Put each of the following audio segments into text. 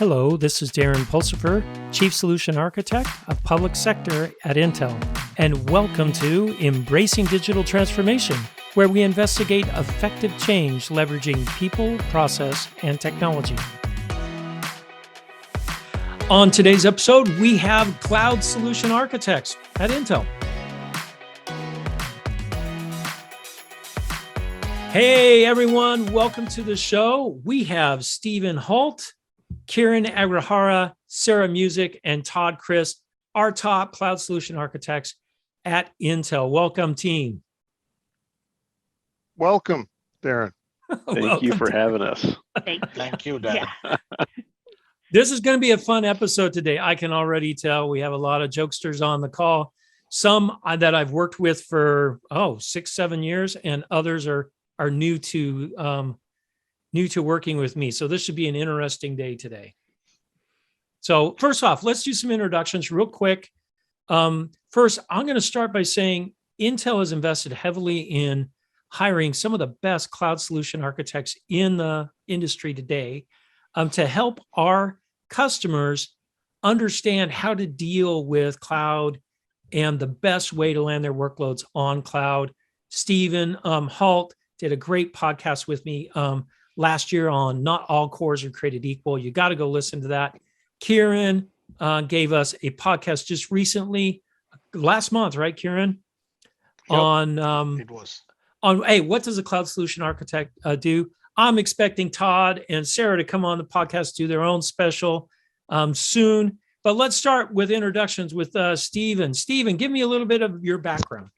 Hello, this is Darren Pulsipher, Chief Solution Architect of Public Sector at Intel, and welcome to Embracing Digital Transformation, where we investigate effective change leveraging people, process, and technology. On today's episode, we have Cloud Solution Architects at Intel. Hey everyone, welcome to the show. We have Stephen Holt, Kiran Agrahara, Sarah Musick, and Todd Christ, our top cloud solution architects at Intel. Welcome, team. Welcome, Darren. Thank you for having us. Thank you, Darren. Yeah. This is going to be a fun episode today. I can already tell we have a lot of jokesters on the call. Some that I've worked with for 6-7 years, and others are new to working with me. So this should be an interesting day today. So first off, let's do some introductions real quick. First, I'm going to start by saying Intel has invested heavily in hiring some of the best cloud solution architects in the industry today to help our customers understand how to deal with cloud and the best way to land their workloads on cloud. Stephen Holt did a great podcast with me last year on Not All Cores Are Created Equal. You got to go listen to that. Kiran gave us a podcast just recently, last month, right, Kiran? Yep, on it was. Hey, what does a cloud solution architect do? I'm expecting Todd and Sarah to come on the podcast, do their own special soon. But let's start with introductions with Stephen. Stephen, give me a little bit of your background.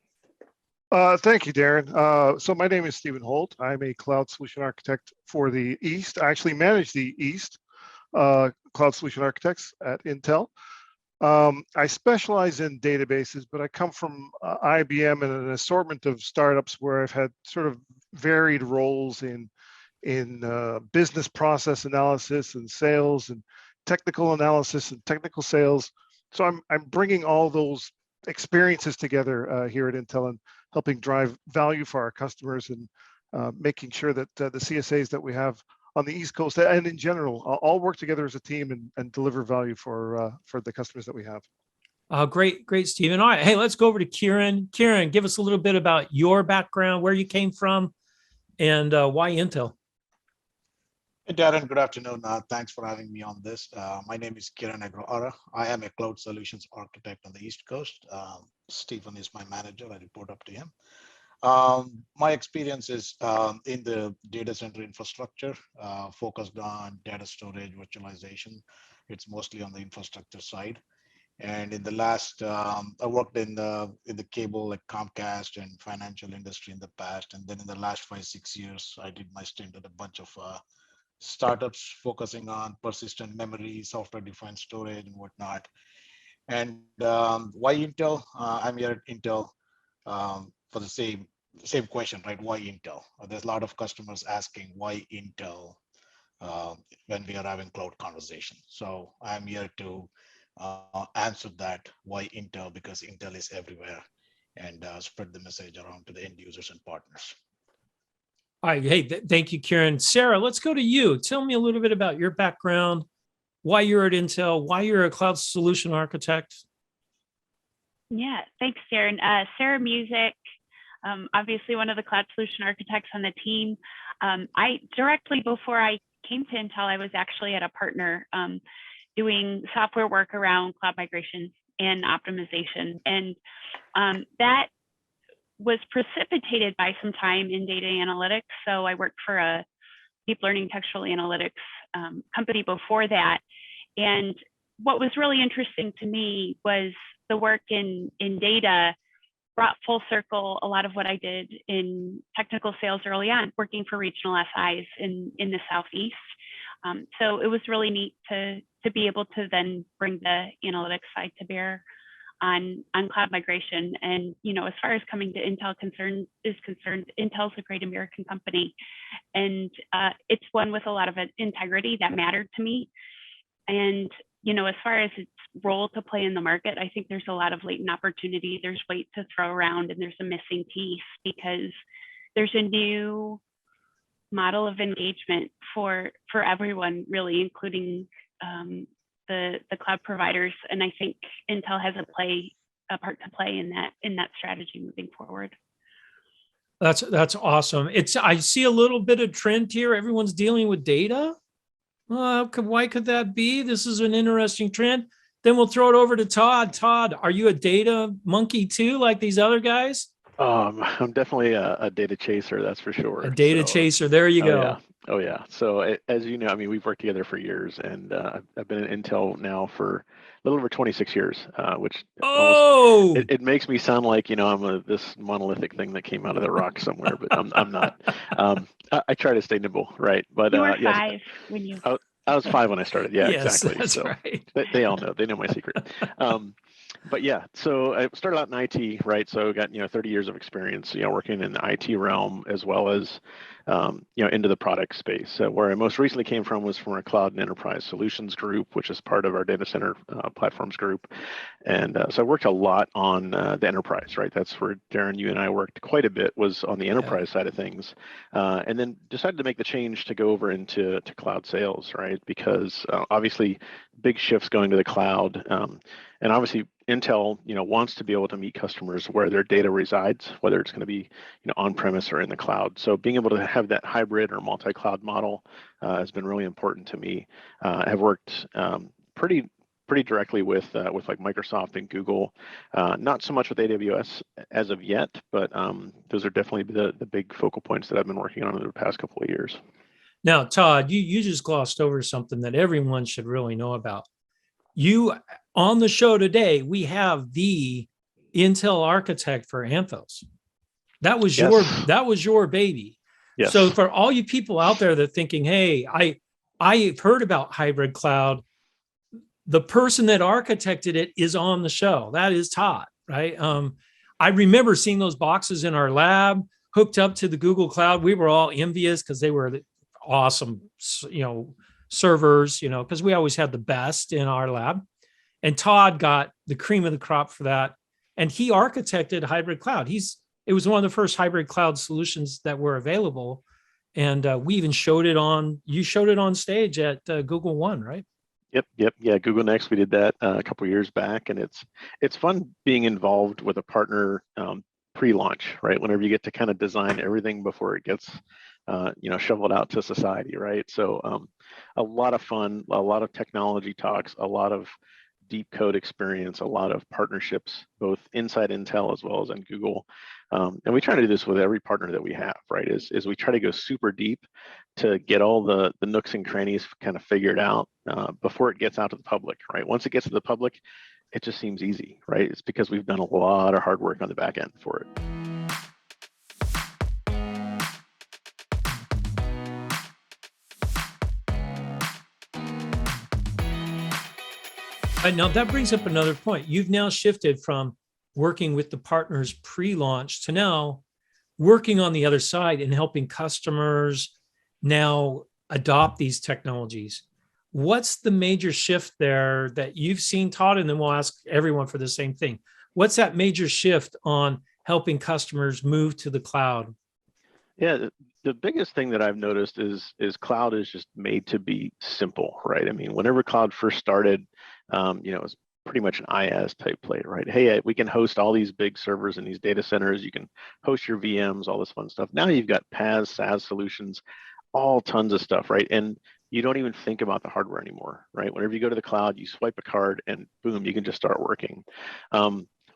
Thank you, Darren. So my name is Stephen Holt. I'm a cloud solution architect for the East. I actually manage the East cloud solution architects at Intel. I specialize in databases, but I come from IBM and an assortment of startups where I've had sort of varied roles in business process analysis and sales and technical analysis and technical sales. So I'm bringing all those experiences together here at Intel and helping drive value for our customers and making sure that the CSAs that we have on the East Coast and in general all work together as a team and deliver value for the customers that we have. Great, Stephen. All right, hey, let's go over to Kiran. Kiran, give us a little bit about your background, where you came from, and why Intel. Hey, Darren, good afternoon. Thanks for having me on this. My name is Kiran Agrahara. I am a cloud solutions architect on the East Coast. Stephen is my manager. I report up to him. My experience is in the data center infrastructure, focused on data storage, virtualization. It's mostly on the infrastructure side. And in the last, I worked in the cable like Comcast and financial industry in the past. And then in the last 5-6 years, I did my stint at a bunch of startups focusing on persistent memory, software-defined storage, and whatnot. And why Intel? I'm here at Intel for the same question, right? Why Intel? There's a lot of customers asking why Intel when we are having cloud conversation. So I'm here to answer that. Why Intel? Because Intel is everywhere, and spread the message around to the end users and partners. All right, hey, thank you, Kiran. Sarah, let's go to you. Tell me a little bit about your background, why you're at Intel, why you're a cloud solution architect. Yeah, thanks, Darren. Sarah Musick, obviously one of the cloud solution architects on the team. I directly before I came to Intel, I was actually at a partner doing software work around cloud migration and optimization. And that was precipitated by some time in data analytics. So I worked for a deep learning textual analytics company before that. And what was really interesting to me was the work in data brought full circle a lot of what I did in technical sales early on, working for regional SIs in the Southeast. So it was really neat to be able to then bring the analytics side to bear on cloud migration. And, as far as coming to Intel is concerned, Intel's a great American company. And it's one with a lot of integrity that mattered to me. And, as far as its role to play in the market, I think there's a lot of latent opportunity. There's weight to throw around, and there's a missing piece because there's a new model of engagement for everyone, really, including the cloud providers, and I think Intel has a part to play in that strategy moving forward. That's awesome. I see a little bit of trend here. Everyone's dealing with data. Well, why could that be? This is an interesting trend. Then we'll throw it over to Todd. Todd, are you a data monkey too, like these other guys? I'm definitely a data chaser, that's for sure. A data chaser. There you go. Yeah. Oh yeah. So as you know, I mean, we've worked together for years, and I've been at Intel now for a little over 26 years, which almost, it makes me sound like, I'm this monolithic thing that came out of the rock somewhere, but I'm not. I try to stay nimble, right? But you were yes, 5 when you. I was 5 when I started. Yeah, yes, exactly. That's so right. they all know. They know my secret. But yeah, so I started out in IT, right? So I got 30 years of experience, working in the IT realm as well as into the product space. So where I most recently came from was from our cloud and enterprise solutions group, which is part of our data center platforms group. And so I worked a lot on the enterprise, right? That's where Darren, you and I worked quite a bit, was on the enterprise side of things, and then decided to make the change to go over into cloud sales, right? Because obviously big shifts going to the cloud, and obviously Intel, wants to be able to meet customers where their data resides, whether it's going to be, on-premise or in the cloud. So being able to have that hybrid or multi-cloud model has been really important to me. I've worked pretty directly with like Microsoft and Google, not so much with AWS as of yet, but those are definitely the big focal points that I've been working on over the past couple of years. Now, Todd, you just glossed over something that everyone should really know about. You, on the show today, we have the Intel architect for Anthos. That was your baby. Yes. So for all you people out there that are thinking, hey, I've heard about hybrid cloud, the person that architected it is on the show. That is Todd, right? I remember seeing those boxes in our lab hooked up to the Google Cloud. We were all envious because they were awesome, servers, because we always had the best in our lab. And Todd got the cream of the crop for that. And he architected hybrid cloud. It was one of the first hybrid cloud solutions that were available. And we even you showed it on stage at Google One, right? Yep. Yeah, Google Next, we did that a couple of years back, and it's fun being involved with a partner pre-launch, right? Whenever you get to kind of design everything before it gets shoveled out to society, right? So a lot of fun, a lot of technology talks, a lot of deep code experience, a lot of partnerships, both inside Intel as well as in Google. And we try to do this with every partner that we have, right? Is we try to go super deep to get all the nooks and crannies kind of figured out before it gets out to the public, right? Once it gets to the public, it just seems easy, right? It's because we've done a lot of hard work on the back end for it. Now that brings up another point. You've now shifted from working with the partners pre-launch to now working on the other side and helping customers now adopt these technologies. What's the major shift there that you've seen, Todd? And then we'll ask everyone for the same thing. What's that major shift on helping customers move to the cloud? Yeah, the biggest thing that I've noticed is cloud is just made to be simple, right? I mean, whenever cloud first started, it was pretty much an IaaS type play, right? Hey, we can host all these big servers in these data centers. You can host your VMs, all this fun stuff. Now you've got PaaS, SaaS solutions, all tons of stuff, right? And you don't even think about the hardware anymore, right? Whenever you go to the cloud, you swipe a card and boom, you can just start working,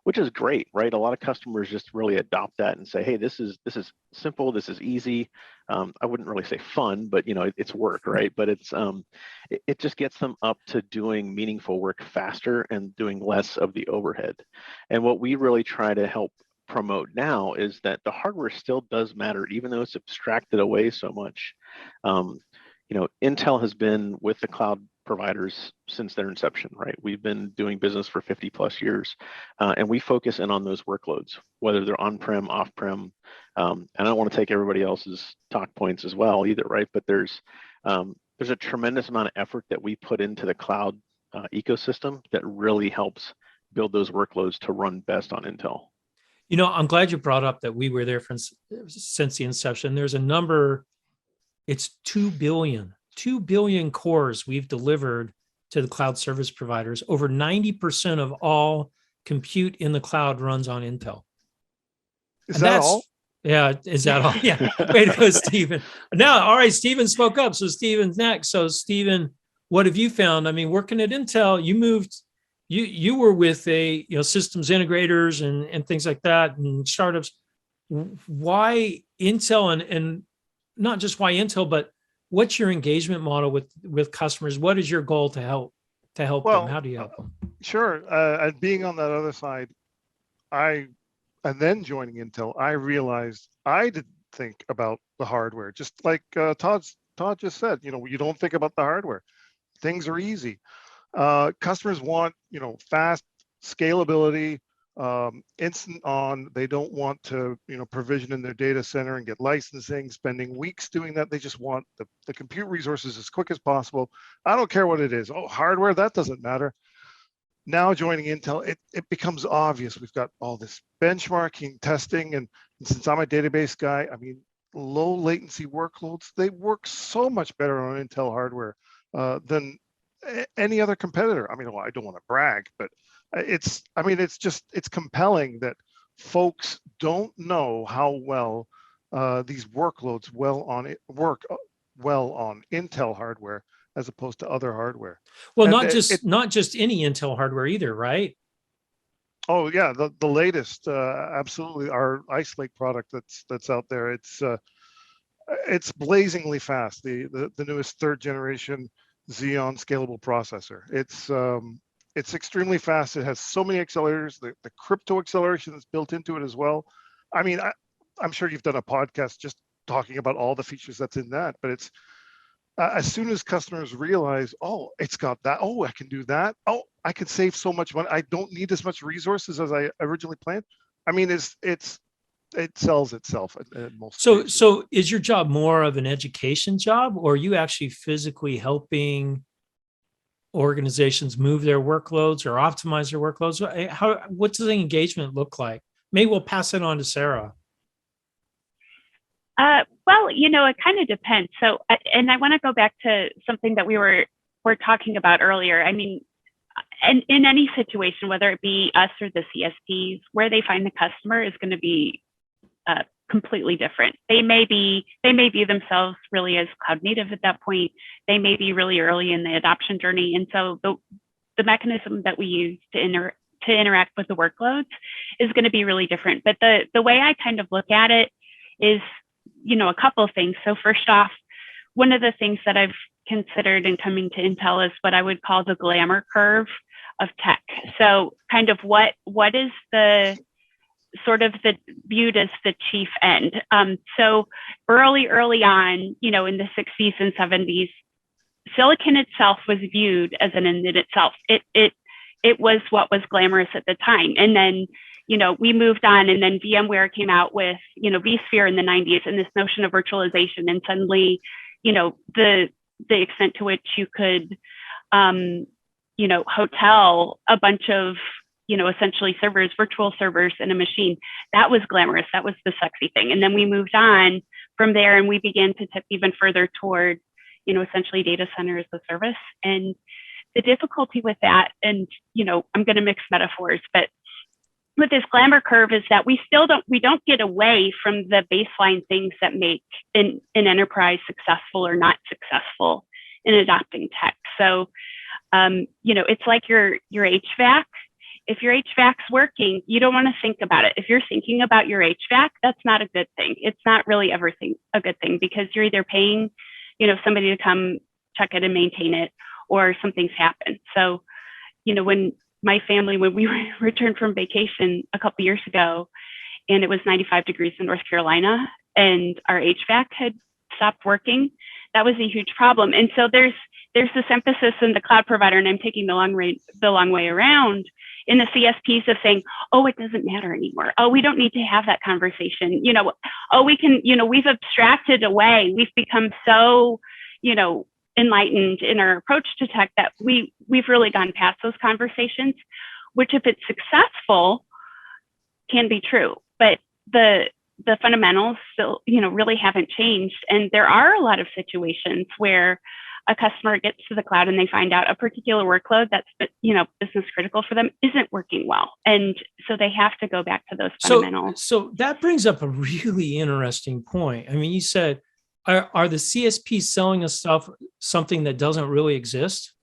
which is great, right? A lot of customers just really adopt that and say, hey, this is simple, this is easy. I wouldn't really say fun, but it's work, right? But it just gets them up to doing meaningful work faster and doing less of the overhead. And what we really try to help promote now is that the hardware still does matter, even though it's abstracted away so much. Intel has been with the cloud providers since their inception, right? We've been doing business for 50 plus years, and we focus in on those workloads, whether they're on-prem, off-prem. And I don't want to take everybody else's talk points as well either, right? But there's a tremendous amount of effort that we put into the cloud ecosystem that really helps build those workloads to run best on Intel. I'm glad you brought up that we were there since the inception. There's a number, it's 2 billion cores we've delivered to the cloud service providers. Over 90% of all compute in the cloud runs on Intel. Is that all? Yeah, is that all? Yeah. Way to go, Stephen. Now, all right, Stephen spoke up. So Stephen's next. So Stephen, what have you found? I mean, working at Intel, you were with systems integrators and things like that and startups. Why Intel and not just why Intel, but what's your engagement model with customers? What is your goal to help them? How do you help them? Sure. And being on that other side, and then joining Intel, I realized I didn't think about the hardware. Just like Todd just said, you don't think about the hardware. Things are easy. Customers want, fast scalability, instant on. They don't want to, provision in their data center and get licensing, spending weeks doing that. They just want the compute resources as quick as possible. I don't care what it is. Oh, hardware, that doesn't matter. Now joining Intel, it becomes obvious. We've got all this benchmarking, testing, and since I'm a database guy, I mean, low latency workloads, they work so much better on Intel hardware than any other competitor. I mean, well, I don't want to brag, but it's compelling that folks don't know how well these workloads work well on Intel hardware as opposed to other hardware. Well, And not just any Intel hardware either, right? Oh yeah, the latest, absolutely, our Ice Lake product that's out there. It's blazingly fast. The newest 3rd generation Xeon scalable processor. It's extremely fast. It has so many accelerators. The crypto acceleration that's built into it as well. I mean, I'm sure you've done a podcast just talking about all the features that's in that, but it's as soon as customers realize, oh, it's got that. Oh, I can do that. Oh, I can save so much money. I don't need as much resources as I originally planned. I mean, it sells itself at most. So is your job more of an education job, or are you actually physically helping organizations move their workloads or optimize their workloads? What does the engagement look like? Maybe we'll pass it on to Sarah. Well, it kind of depends. So, and I want to go back to something that we were talking about earlier. I mean, and in any situation, whether it be us or the CSPs, where they find the customer is going to be completely different. They may view themselves really as cloud native at that point. They may be really early in the adoption journey, and so the mechanism that we use to interact with the workloads is going to be really different. But the way I kind of look at it is, a couple of things. So first off, one of the things that I've considered in coming to Intel is what I would call the glamour curve of tech. So kind of what is the sort of viewed as the chief end. So early on, in the 60s and 70s, silicon itself was viewed as an end in itself. It was what was glamorous at the time. And then, we moved on, and then VMware came out with, vSphere in the 90s, and this notion of virtualization. And suddenly, the extent to which you could, hotel a bunch of, essentially servers, virtual servers in a machine, that was glamorous. That was the sexy thing. And then we moved on from there, and we began to tip even further toward, essentially data center as a service. And the difficulty with that, and, I'm going to mix metaphors, but with this glamour curve is that we don't get away from the baseline things that make an enterprise successful or not successful in adopting tech. So, it's like your HVAC. If your HVAC's working, you don't want to think about it. If you're thinking about your HVAC, that's not a good thing. It's not really a good thing, because you're either paying, somebody to come check it and maintain it, or something's happened. So, when we returned from vacation a couple years ago, and it was 95 degrees in North Carolina, and our HVAC had stopped working, that was a huge problem. And so there's this emphasis in the cloud provider, and I'm taking the long way around, in the CSPs of saying, oh, it doesn't matter anymore. Oh, we don't need to have that conversation. We can, we've abstracted away. We've become so, enlightened in our approach to tech that we've really gone past those conversations, which, if it's successful, can be true. But the fundamentals still, really haven't changed. And there are a lot of situations where a customer gets to the cloud and they find out a particular workload that's, business critical for them isn't working well. And so they have to go back to those fundamentals. So that brings up a really interesting point. I mean, you said, are the CSPs selling us something that doesn't really exist?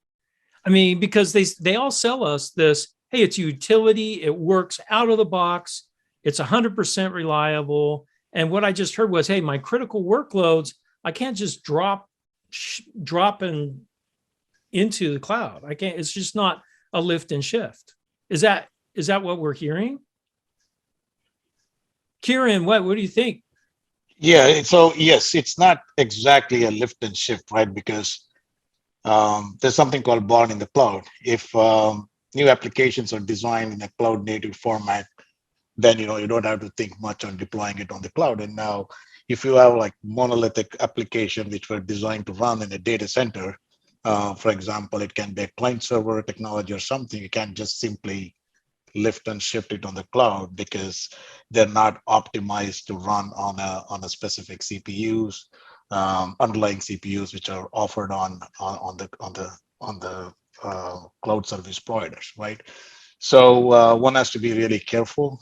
I mean, because they all sell us this, hey, it's utility, it works out of the box, it's 100% reliable. And what I just heard was, hey, my critical workloads, I can't just drop into the cloud. I can't, it's just not a lift and shift. Is that what we're hearing? Kiran, what do you think? Yeah, so yes, it's not exactly a lift and shift, right? Because there's something called born in the cloud. If new applications are designed in a cloud native format, then you don't have to think much on deploying it on the cloud. And now, if you have like monolithic application which were designed to run in a data center, for example, it can be a client server technology or something. You can't just simply lift and shift it on the cloud because they're not optimized to run on a specific CPUs, underlying CPUs which are offered on the cloud service providers, right? So one has to be really careful.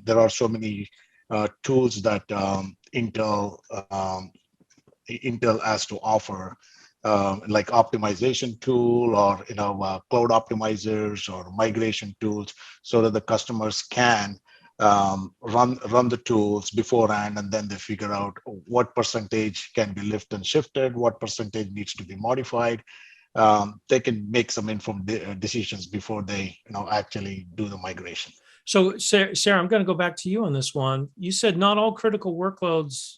There are so many tools that Intel has to offer, like optimization tool or cloud optimizers or migration tools, so that the customers can run the tools beforehand, and then they figure out what percentage can be lift and shifted, what percentage needs to be modified. They can make some informed decisions before they actually do the migration. So Sarah, I'm going to go back to you on this one. You said not all critical workloads,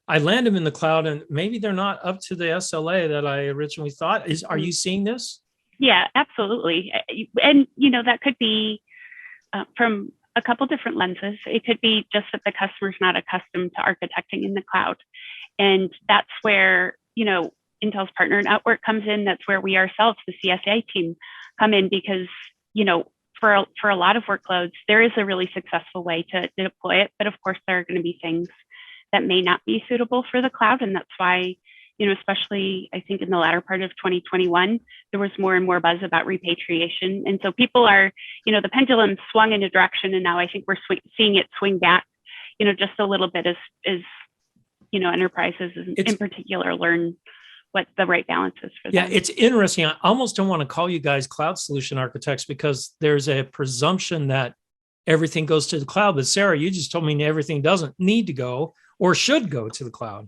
I land them in the cloud and maybe they're not up to the SLA that I originally thought. Are you seeing this? Yeah, absolutely. And, that could be from a couple different lenses. It could be just that the customer's not accustomed to architecting in the cloud. And that's where, Intel's partner network comes in. That's where we ourselves, the CSA team, come in because, for a lot of workloads, there is a really successful way to deploy it. But of course, there are going to be things that may not be suitable for the cloud. And that's why, especially I think in the latter part of 2021, there was more and more buzz about repatriation. And so people are, the pendulum swung in a direction, and now I think we're seeing it swing back, just a little bit as enterprises in particular learn what the right balance is for them. Yeah, it's interesting. I almost don't want to call you guys cloud solution architects because there's a presumption that everything goes to the cloud. But Sarah, you just told me everything doesn't need to go or should go to the cloud.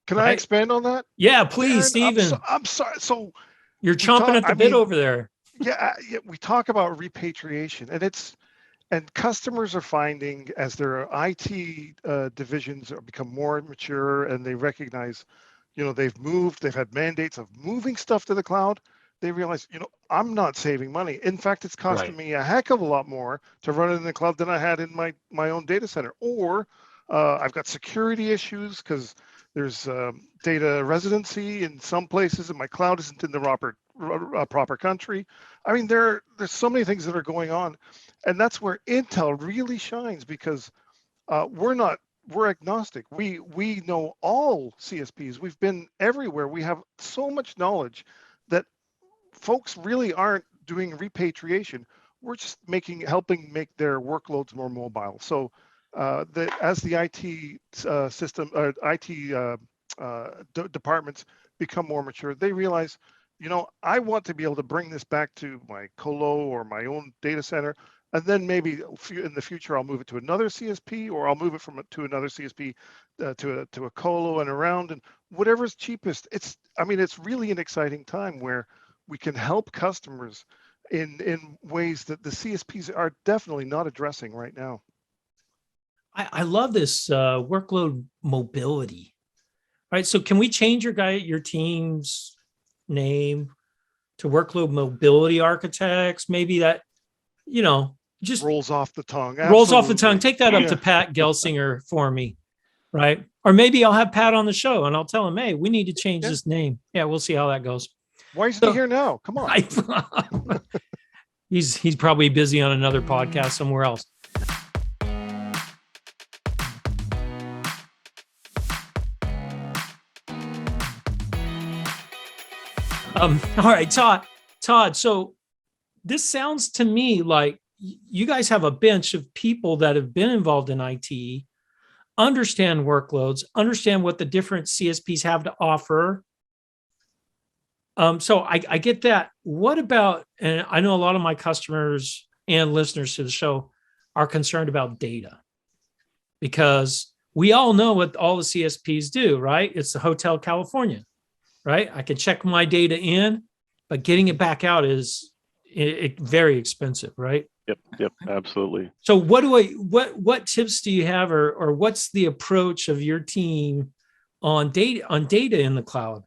Can I expand on that? Yeah, please, Darren, Stephen. I'm sorry. So you're chomping at the bit over there. Yeah, we talk about repatriation, and customers are finding as their IT divisions become more mature and they recognize, they've had mandates of moving stuff to the cloud. They realize, I'm not saving money. In fact, it's costing me a heck of a lot more to run it in the cloud than I had in my own data center. Or I've got security issues because there's data residency in some places and my cloud isn't in the proper country. I mean, there's so many things that are going on. And that's where Intel really shines because we're agnostic. We know all CSPs. We've been everywhere. We have so much knowledge that folks really aren't doing repatriation. We're just helping make their workloads more mobile. So as the IT system or IT departments become more mature, they realize, I want to be able to bring this back to my colo or my own data center, and then maybe in the future I'll move it to another CSP, or I'll move it to another CSP to a colo and around, and whatever's cheapest. It's really an exciting time where we can help customers in ways that the CSPs are definitely not addressing right now. I love this workload mobility. Right. So can we change your team's name to workload mobility architects? Maybe that, just rolls off the tongue. Rolls off the tongue. Take that up to Pat Gelsinger for me. Right. Or maybe I'll have Pat on the show and I'll tell him, hey, we need to change this name. Yeah, we'll see how that goes. Why is he here now? Come on. He's probably busy on another podcast somewhere else. All right, Todd. So this sounds to me like you guys have a bench of people that have been involved in IT, understand workloads, understand what the different CSPs have to offer. So I get that. What about, and I know a lot of my customers and listeners to the show are concerned about data, because we all know what all the CSPs do, right? It's the Hotel California, right? I can check my data in, but getting it back out is very expensive, right? Yep, absolutely. So what tips do you have, or what's the approach of your team on data in the cloud?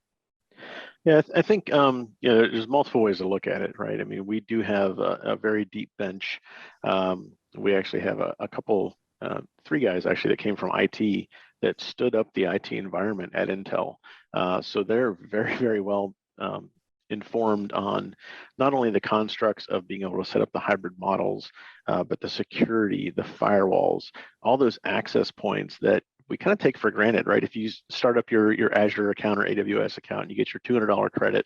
Yeah, I think there's multiple ways to look at it, right? I mean, we do have a very deep bench. We actually have a couple, 3 guys actually that came from IT that stood up the IT environment at Intel. So they're very, very well informed on not only the constructs of being able to set up the hybrid models, but the security, the firewalls, all those access points that we kind of take for granted, right? If you start up your Azure account or AWS account and you get your $200 credit,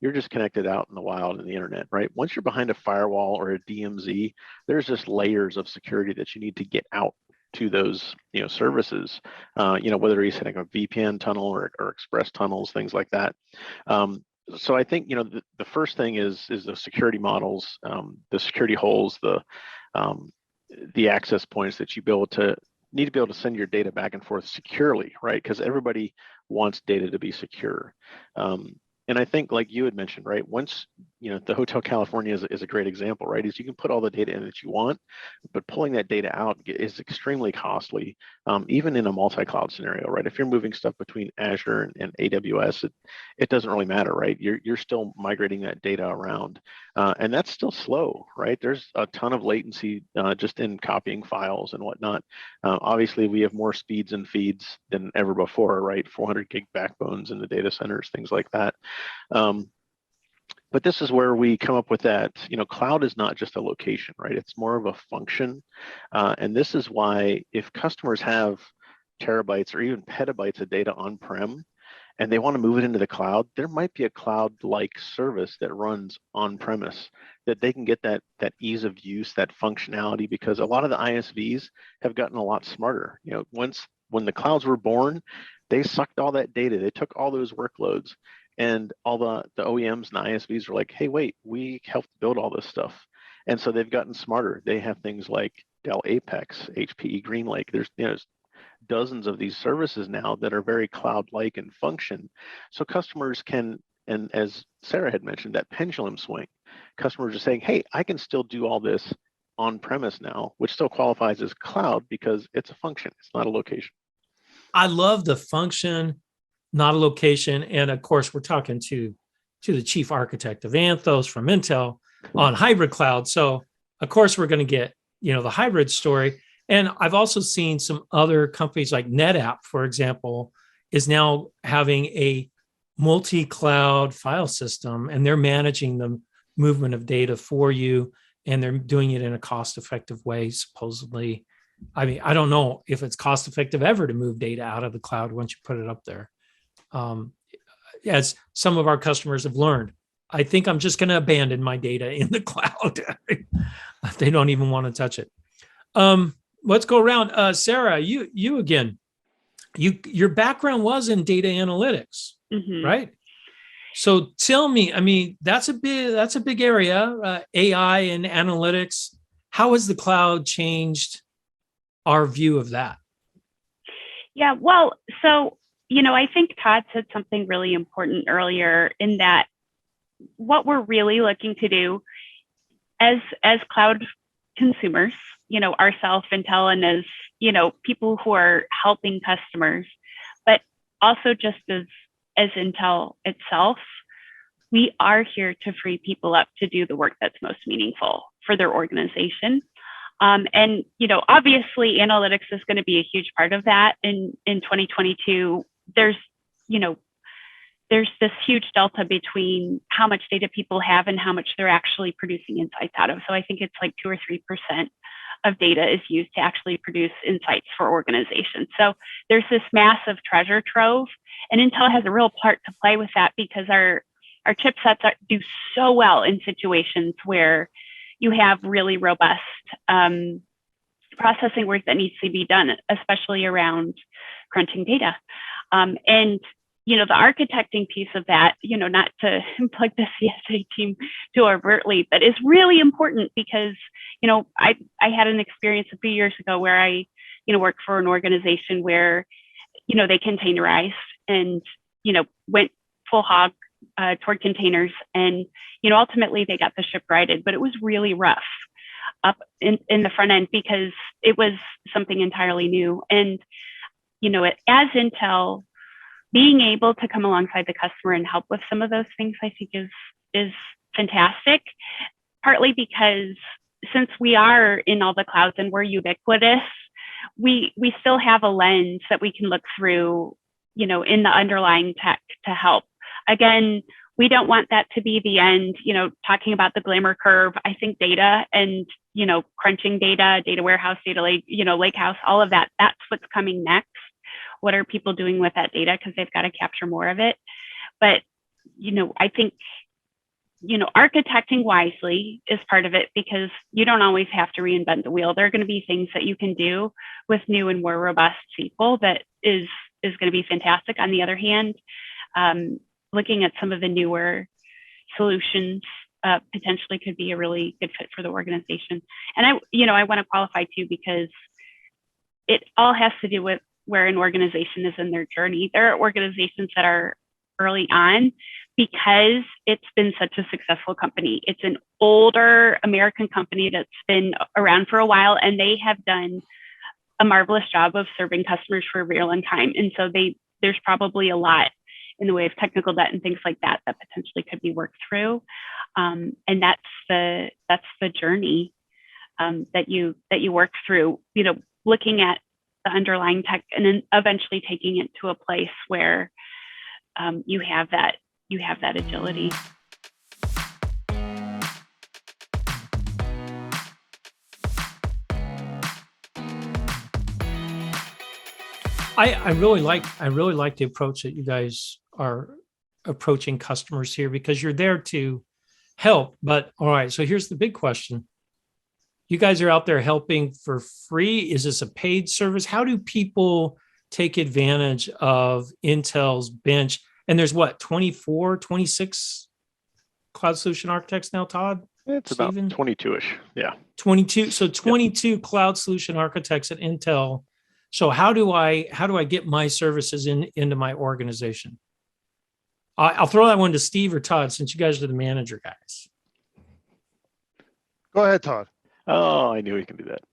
you're just connected out in the wild in the internet, right? Once you're behind a firewall or a DMZ, there's just layers of security that you need to get out to those services, whether you're setting up a VPN tunnel or express tunnels, things like that. So I think the first thing is the security models, the security holes, the access points that you need to be able to send your data back and forth securely, right? Because everybody wants data to be secure. And I think, like you had mentioned, right, once, the Hotel California is a great example, right, is you can put all the data in that you want, but pulling that data out is extremely costly, even in a multi-cloud scenario, right? If you're moving stuff between Azure and AWS, it doesn't really matter, right? You're still migrating that data around, and that's still slow, right? There's a ton of latency just in copying files and whatnot. Obviously, we have more speeds and feeds than ever before, right? 400 gig backbones in the data centers, things like that. But this is where we come up with that, cloud is not just a location, right? It's more of a function. And this is why if customers have terabytes or even petabytes of data on-prem and they want to move it into the cloud, there might be a cloud-like service that runs on-premise that they can get that ease of use, that functionality, because a lot of the ISVs have gotten a lot smarter. When the clouds were born, they sucked all that data, they took all those workloads, and all the OEMs and ISVs were like, hey, wait, we helped build all this stuff. And so they've gotten smarter. They have things like Dell Apex, HPE GreenLake. There's dozens of these services now that are very cloud-like in function. So customers can, and as Sarah had mentioned, that pendulum swing. Customers are saying, hey, I can still do all this on-premise now, which still qualifies as cloud because it's a function. It's not a location. I love the function, not a location. And of course, we're talking to the chief architect of Anthos from Intel on hybrid cloud. So of course, we're going to get, the hybrid story. And I've also seen some other companies like NetApp, for example, is now having a multi-cloud file system, and they're managing the movement of data for you. And they're doing it in a cost-effective way, supposedly. I mean, I don't know if it's cost-effective ever to move data out of the cloud once you put it up there. As some of our customers have learned, I think I'm just going to abandon my data in the cloud. They don't even want to touch it. Let's go around. Sarah, you again. Your background was in data analytics, right? So tell me, I mean, that's a big area, AI and analytics. How has the cloud changed our view of that? Yeah, well, so, I think Todd said something really important earlier, in that what we're really looking to do as cloud consumers, ourselves, Intel, and as, people who are helping customers, but also just as Intel itself, we are here to free people up to do the work that's most meaningful for their organization. And, obviously analytics is going to be a huge part of that in 2022. There's this huge delta between how much data people have and how much they're actually producing insights out of. So I think it's like 2 or 3% of data is used to actually produce insights for organizations. So there's this massive treasure trove, and Intel has a real part to play with that, because our our chipsets do so well in situations where you have really robust processing work that needs to be done, especially around crunching data. And the architecting piece of that, not to plug the CSA team too overtly, but is really important because, I had an experience a few years ago where I, worked for an organization where, they containerized and, went full hog toward containers. And, ultimately they got the ship righted, but it was really rough up in the front end because it was something entirely new. And, as Intel, being able to come alongside the customer and help with some of those things, I think is fantastic, partly because since we are in all the clouds and we're ubiquitous, we still have a lens that we can look through, in the underlying tech to help. Again, we don't want that to be the end, talking about the glamour curve. I think data and, crunching data warehouse, data lake, lakehouse, all of that, that's what's coming next. What are people doing with that data? Because they've got to capture more of it. But, I think, architecting wisely is part of it because you don't always have to reinvent the wheel. There are going to be things that you can do with new and more robust SQL that is going to be fantastic. On the other hand, looking at some of the newer solutions potentially could be a really good fit for the organization. And I want to qualify too, because it all has to do with where an organization is in their journey. There are organizations that are early on because it's been such a successful company. It's an older American company that's been around for a while, and they have done a marvelous job of serving customers for a very long time. And so there's probably a lot in the way of technical debt and things like that potentially could be worked through. And that's the journey that you work through, looking at the underlying tech and then eventually taking it to a place where you have that agility. I really like the approach that you guys are approaching customers here, because you're there to help. But all right, so here's the big question. You guys are out there helping for free. Is this a paid service? How do people take advantage of Intel's bench? And there's 24, 26 cloud solution architects now, Todd? It's Stephen? about 22-ish. Yeah. 22. So 22 cloud solution architects at Intel. So how do I get my services into my organization? I'll throw that one to Steve or Todd, since you guys are the manager guys. Go ahead, Todd. Oh, I knew he can do that.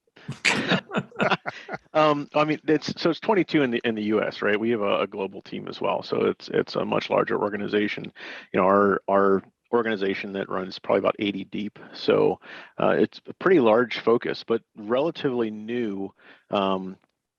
It's 22 in the U.S., right? We have a global team as well, so it's a much larger organization. Our organization that runs probably about 80 deep, so it's a pretty large focus, but relatively new.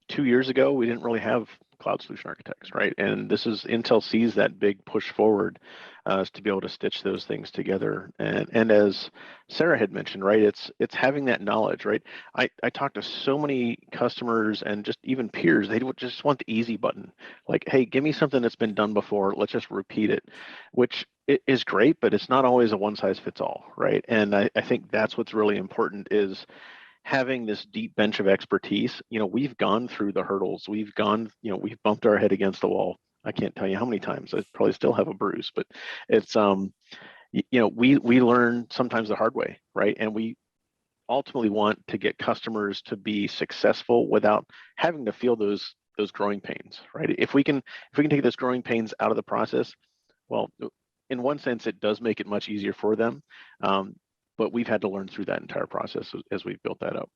2 years ago, we didn't really have cloud solution architects, right? And Intel sees that big push forward to be able to stitch those things together. And as Sarah had mentioned, right, it's having that knowledge, right? I talk to so many customers and just even peers, they would just want the easy button. Like, hey, give me something that's been done before, let's just repeat it, which is great, but it's not always a one size fits all, right? And I think that's what's really important is having this deep bench of expertise. We've gone through the hurdles. We've we've bumped our head against the wall. I can't tell you how many times. I probably still have a bruise, but it's, we learn sometimes the hard way, right? And we ultimately want to get customers to be successful without having to feel those growing pains, right? If we can take those growing pains out of the process, well, in one sense, it does make it much easier for them. But we've had to learn through that entire process as we've built that up.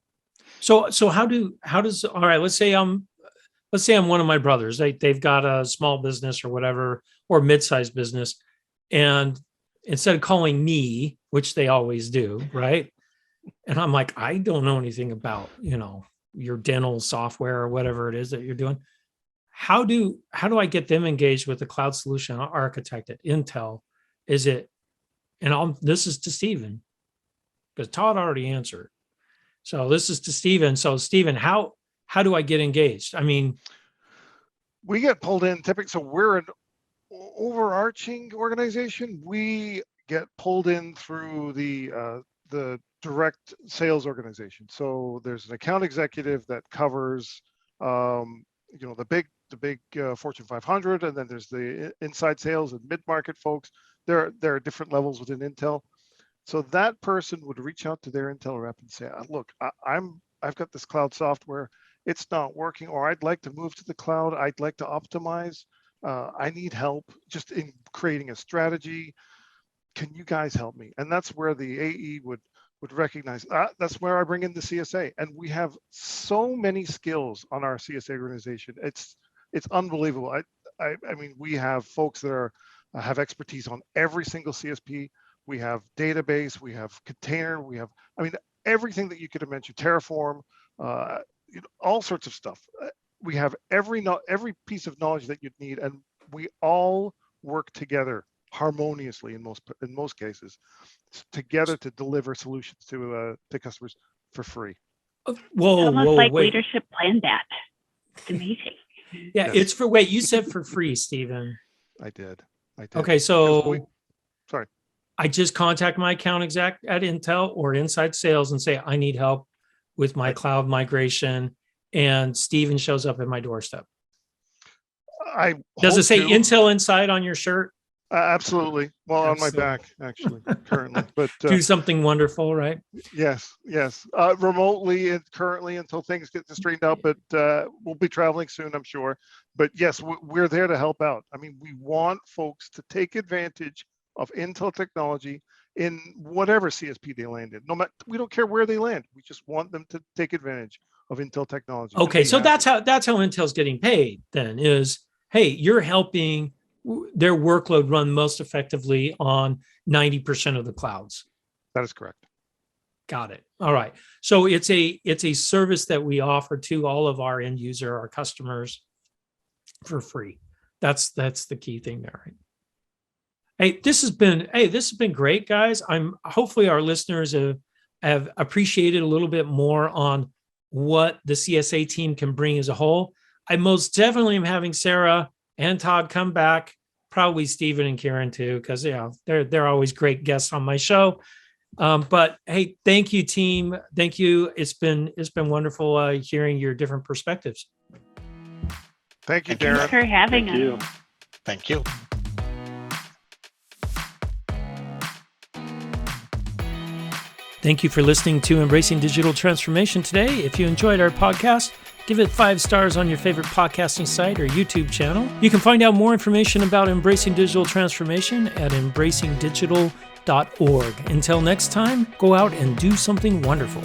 So all right, let's say I'm one of my brothers. They've got a small business or whatever, or mid-sized business. And instead of calling me, which they always do, right? And I'm like, I don't know anything about, your dental software or whatever it is that you're doing. How do I get them engaged with the cloud solution architect at Intel? This is to Stephen, because Todd already answered. So this is to Stephen. So Stephen, how do I get engaged? I mean, we get pulled in typically. So we're an overarching organization, we get pulled in through the direct sales organization. So there's an account executive that covers, the big Fortune 500, and then there's the inside sales and mid-market folks. There are different levels within Intel. So that person would reach out to their Intel rep and say, look, I've got this cloud software, it's not working, or I'd like to move to the cloud, I'd like to optimize, I need help just in creating a strategy. Can you guys help me? And that's where the AE would recognize, that's where I bring in the CSA. And we have so many skills on our CSA organization. It's unbelievable. I mean, we have folks that have expertise on every single CSP. We have database, we have container, we have, everything that you could mention, Terraform, all sorts of stuff. We have every piece of knowledge that you'd need, and we all work together harmoniously in most cases, together to deliver solutions to customers for free. Whoa, almost like wait. leadership planned that. It's amazing. Yeah, Yes. you said for free, Stephen. I did. Okay, so Because sorry. I just contact my account exec at Intel or inside sales and say, I need help with my cloud migration, and Stephen shows up at my doorstep. Does it say Intel inside on your shirt? Absolutely. Well, on my Absolutely. back, actually, currently. But Do something wonderful, right? yes. Remotely and currently until things get straightened out, but we'll be traveling soon, I'm sure. But yes, we're there to help out. We want folks to take advantage of Intel technology in whatever CSP they land in. We don't care where they land. We just want them to take advantage of Intel technology. Okay, so that's how Intel's getting paid then is, hey, you're helping their workload run most effectively on 90% of the clouds. That is correct. Got it. All right. So it's a service that we offer to all of our end user, our customers for free. That's the key thing there. Right? Hey, this has been great, guys. Hopefully our listeners have appreciated a little bit more on what the CSA team can bring as a whole. I most definitely am having Sarah and Todd come back, probably Stephen and Kiran too, because they're always great guests on my show. But hey, thank you, team. Thank you. It's been wonderful hearing your different perspectives. Thank you, Darren. Thanks for having us. Thank you. Thank you for listening to Embracing Digital Transformation today. If you enjoyed our podcast, give it 5 stars on your favorite podcasting site or YouTube channel. You can find out more information about Embracing Digital Transformation at embracingdigital.org. Until next time, go out and do something wonderful.